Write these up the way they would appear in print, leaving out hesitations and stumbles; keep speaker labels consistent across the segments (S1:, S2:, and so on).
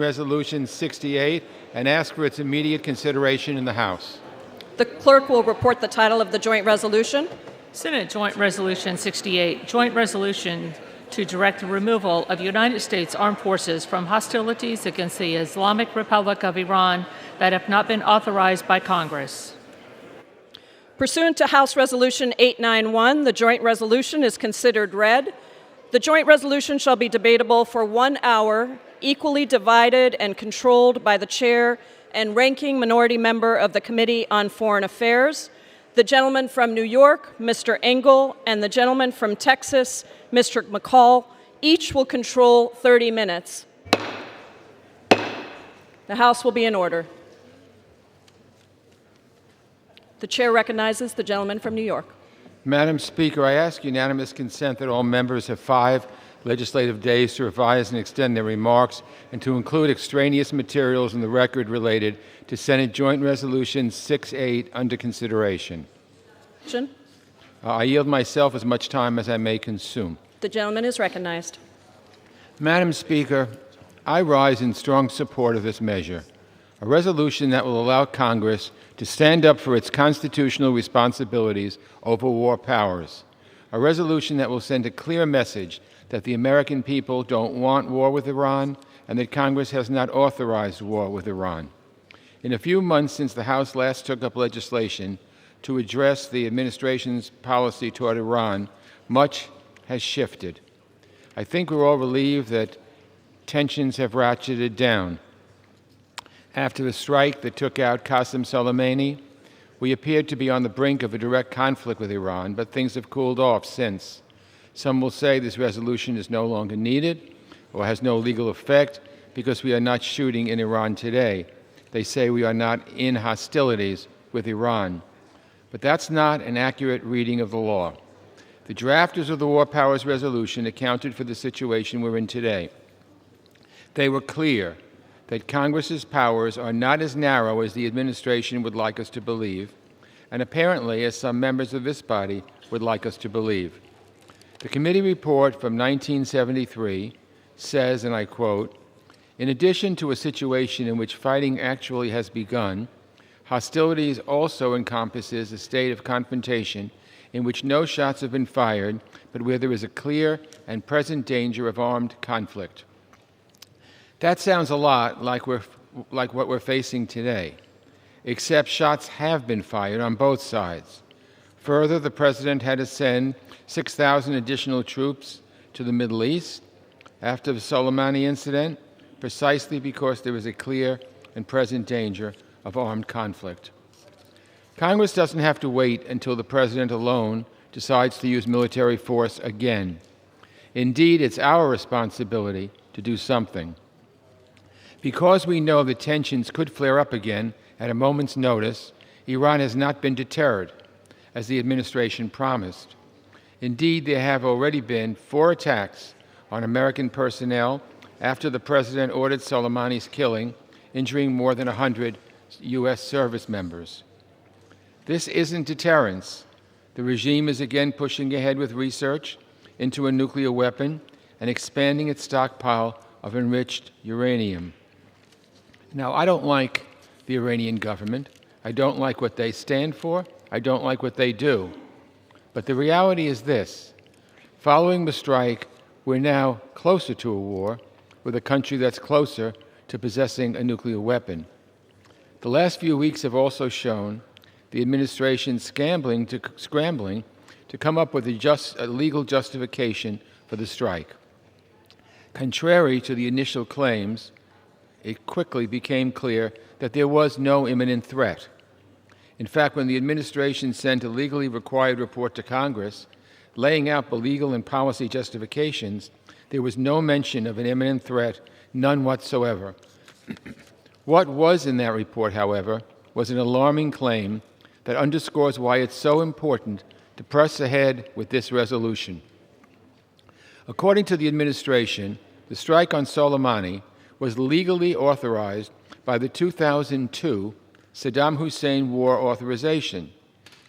S1: Resolution 68 and ask for its immediate consideration in the House.
S2: The clerk will report the title of the joint resolution.
S3: Senate Joint Resolution 68, joint resolution to direct the removal of United States armed forces from hostilities against the Islamic Republic of Iran that have not been authorized by Congress.
S2: Pursuant to House Resolution 891, the joint resolution is considered read. The joint resolution shall be debatable for 1 hour, equally divided and controlled by the chair and ranking minority member of the Committee on Foreign Affairs. The gentleman from New York, Mr. Engel, and the gentleman from Texas, Mr. McCall, each will control 30 minutes. The House will be in order. The chair recognizes the gentleman from New York.
S1: Madam Speaker, I ask unanimous consent that all members have 5 legislative days to revise and extend their remarks and to include extraneous materials in the record related to Senate Joint Resolution 68 under consideration. I yield myself as much time as I may consume.
S2: The gentleman is recognized.
S1: Madam Speaker, I rise in strong support of this measure, a resolution that will allow Congress to stand up for its constitutional responsibilities over war powers, a resolution that will send a clear message that the American people don't want war with Iran and that Congress has not authorized war with Iran. In a few months since the House last took up legislation to address the administration's policy toward Iran, much has shifted. I think we're all relieved that tensions have ratcheted down. After the strike that took out Qasem Soleimani, we appeared to be on the brink of a direct conflict with Iran, but things have cooled off since. Some will say this resolution is no longer needed or has no legal effect because we are not shooting in Iran today. They say we are not in hostilities with Iran. But that's not an accurate reading of the law. The drafters of the War Powers Resolution accounted for the situation we're in today. They were clear that Congress's powers are not as narrow as the administration would like us to believe, and apparently as some members of this body would like us to believe. The committee report from 1973 says, and I quote, "In addition to a situation in which fighting actually has begun, hostilities also encompasses a state of confrontation in which no shots have been fired, but where there is a clear and present danger of armed conflict." That sounds a lot like what we're facing today, except shots have been fired on both sides. Further, the President had to send 6,000 additional troops to the Middle East after the Soleimani incident, precisely because there is a clear and present danger of armed conflict. Congress doesn't have to wait until the President alone decides to use military force again. Indeed, it's our responsibility to do something. Because we know that tensions could flare up again at a moment's notice, Iran has not been deterred, as the administration promised. Indeed, there have already been 4 attacks on American personnel after the President ordered Soleimani's killing, injuring more than 100 U.S. service members. This isn't deterrence. The regime is again pushing ahead with research into a nuclear weapon and expanding its stockpile of enriched uranium. Now, I don't like the Iranian government. I don't like what they stand for. I don't like what they do. But the reality is this. Following the strike, we're now closer to a war with a country that's closer to possessing a nuclear weapon. The last few weeks have also shown the administration scrambling to come up with a legal justification for the strike. Contrary to the initial claims, it quickly became clear that there was no imminent threat. In fact, when the administration sent a legally required report to Congress, laying out the legal and policy justifications, there was no mention of an imminent threat, none whatsoever. What was in that report, however, was an alarming claim that underscores why it's so important to press ahead with this resolution. According to the administration, the strike on Soleimani was legally authorized by the 2002 Saddam Hussein War Authorization.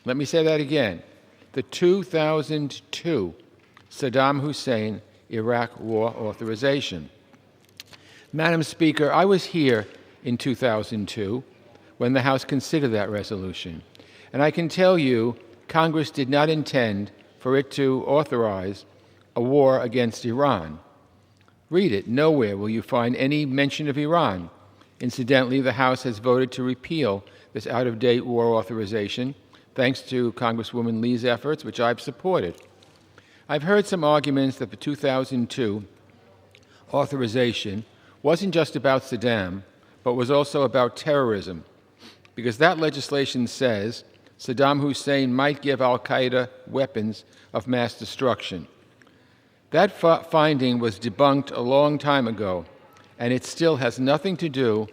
S1: Let me say that again. The 2002 Saddam Hussein Iraq War Authorization. Madam Speaker, I was here in 2002 when the House considered that resolution, and I can tell you Congress did not intend for it to authorize a war against Iran. Read it. Nowhere will you find any mention of Iran. Incidentally, the House has voted to repeal this out-of-date war authorization, thanks to Congresswoman Lee's efforts, which I've supported. I've heard some arguments that the 2002 authorization wasn't just about Saddam, but was also about terrorism, because that legislation says Saddam Hussein might give al-Qaeda weapons of mass destruction. That finding was debunked a long time ago, and it still has nothing to do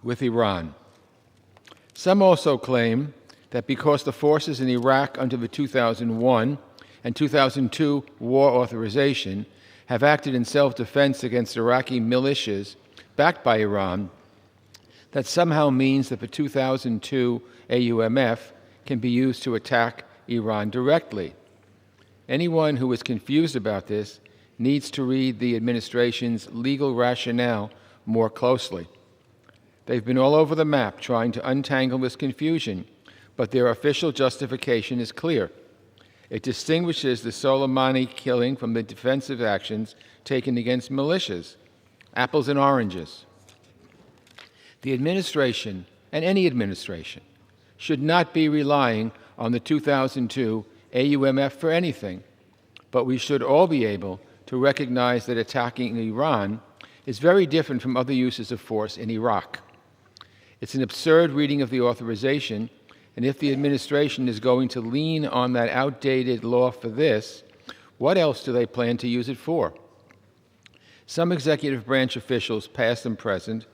S1: with Iran. Some also claim that because the forces in Iraq under the 2001 and 2002 war authorization have acted in self-defense against Iraqi militias backed by Iran, that somehow means that the 2002 AUMF can be used to attack Iran directly. Anyone who is confused about this needs to read the administration's legal rationale more closely. They've been all over the map trying to untangle this confusion, but their official justification is clear. It distinguishes the Soleimani killing from the defensive actions taken against militias. Apples and oranges. The administration, and any administration, should not be relying on the 2002 AUMF for anything, but we should all be able to recognize that attacking Iran is very different from other uses of force in Iraq. It's an absurd reading of the authorization, and if the administration is going to lean on that outdated law for this, what else do they plan to use it for? Some executive branch officials, past and present,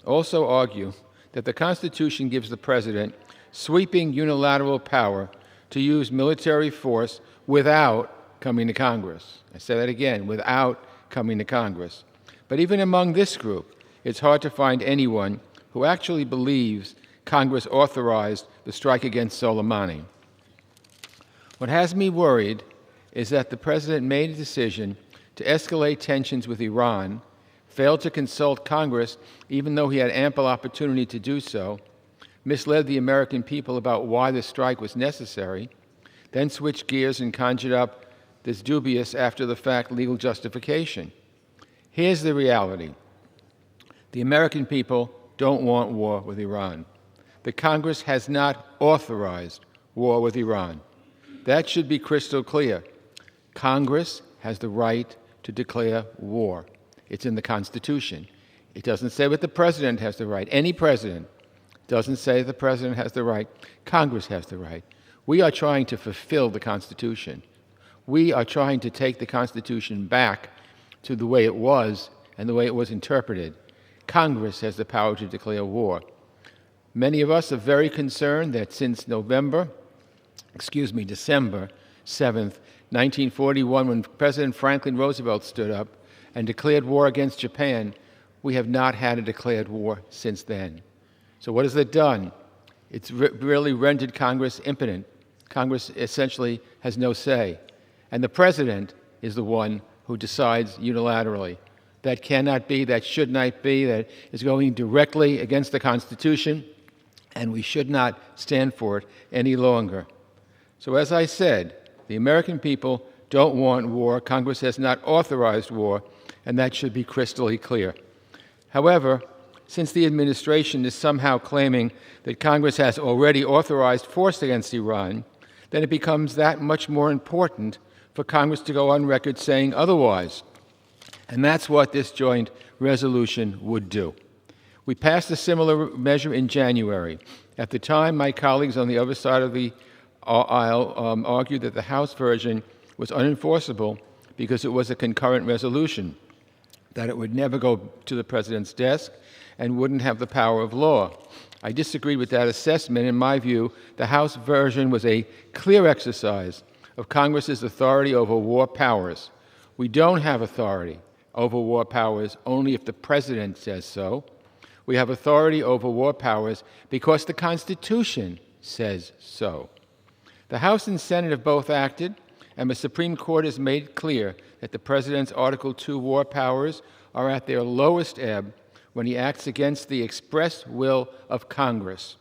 S1: also argue that the Constitution gives the President sweeping unilateral power to use military force without coming to Congress. I say that again, without coming to Congress. But even among this group, it's hard to find anyone who actually believes Congress authorized the strike against Soleimani. What has me worried is that the President made a decision to escalate tensions with Iran, failed to consult Congress even though he had ample opportunity to do so, misled the American people about why the strike was necessary, then switched gears and conjured up this dubious after-the-fact legal justification. Here's the reality. The American people don't want war with Iran. The Congress has not authorized war with Iran. That should be crystal clear. Congress has the right to declare war. It's in the Constitution. It doesn't say that the President has the right. Any president doesn't say the President has the right. Congress has the right. We are trying to fulfill the Constitution. We are trying to take the Constitution back to the way it was and the way it was interpreted. Congress has the power to declare war. Many of us are very concerned that since December 7th, 1941, when President Franklin Roosevelt stood up and declared war against Japan, we have not had a declared war since then. So what has it done? It's really rendered Congress impotent. Congress essentially has no say. And the President is the one who decides unilaterally. That cannot be, that should not be, that is going directly against the Constitution, and we should not stand for it any longer. So as I said, the American people don't want war. Congress has not authorized war, and that should be crystally clear. However, since the administration is somehow claiming that Congress has already authorized force against Iran, then it becomes that much more important for Congress to go on record saying otherwise. And that's what this joint resolution would do. We passed a similar measure in January. At the time, my colleagues on the other side of the aisle argued that the House version was unenforceable because it was a concurrent resolution, that it would never go to the President's desk and wouldn't have the power of law. I disagreed with that assessment. In my view, the House version was a clear exercise of Congress's authority over war powers. We don't have authority over war powers only if the President says so. We have authority over war powers because the Constitution says so. The House and Senate have both acted, and the Supreme Court has made clear that the President's Article II war powers are at their lowest ebb when he acts against the express will of Congress.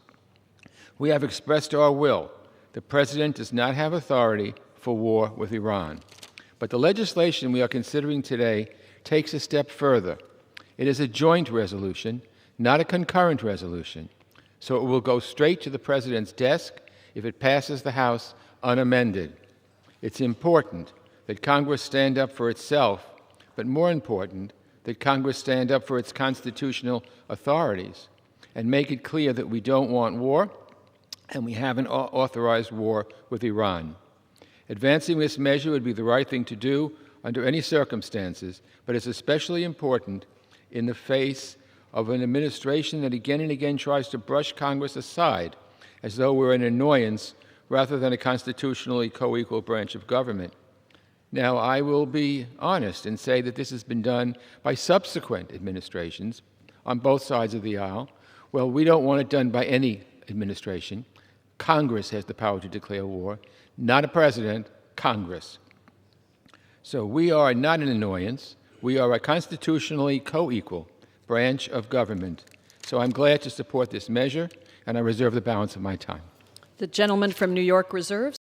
S1: We have expressed our will. The President does not have authority for war with Iran. But the legislation we are considering today takes a step further. It is a joint resolution, not a concurrent resolution, so it will go straight to the President's desk if it passes the House unamended. It's important that Congress stand up for itself, but more important, that Congress stand up for its constitutional authorities and make it clear that we don't want war and we haven't authorized war with Iran. Advancing this measure would be the right thing to do under any circumstances, but it's especially important in the face of an administration that again and again tries to brush Congress aside as though we're an annoyance rather than a constitutionally co-equal branch of government. Now, I will be honest and say that this has been done by subsequent administrations on both sides of the aisle. Well, we don't want it done by any administration. Congress has the power to declare war, not a president, Congress. So we are not an annoyance. We are a constitutionally co-equal branch of government. So I'm glad to support this measure, and I reserve the balance of my time.
S2: The gentleman from New York reserves.